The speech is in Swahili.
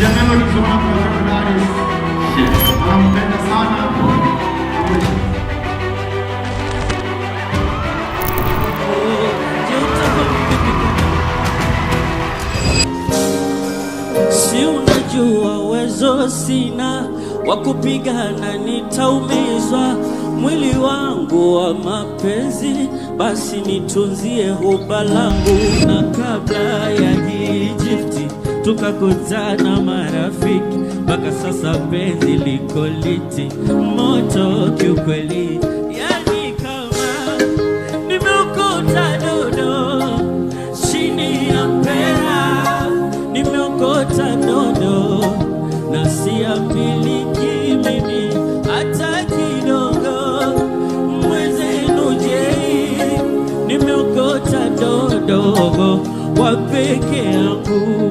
Jamelo tunaona kwa Daris. Anampenda sana. Si unajua uwezo sina wa kupigana, nitaumizwa mwili wangu wa mapenzi, basi nitunzie huba langu. Na kabla ya Egypti tukakutana marafiki, mpaka sasa penzi liko liti moto kiukweli. Yani kama nimeokota dodo chini ya mpera, nimeokota dodo na siamiliki mimi hata kidogo. Mwenzenu je, nimeokota dodo wa peke yangu.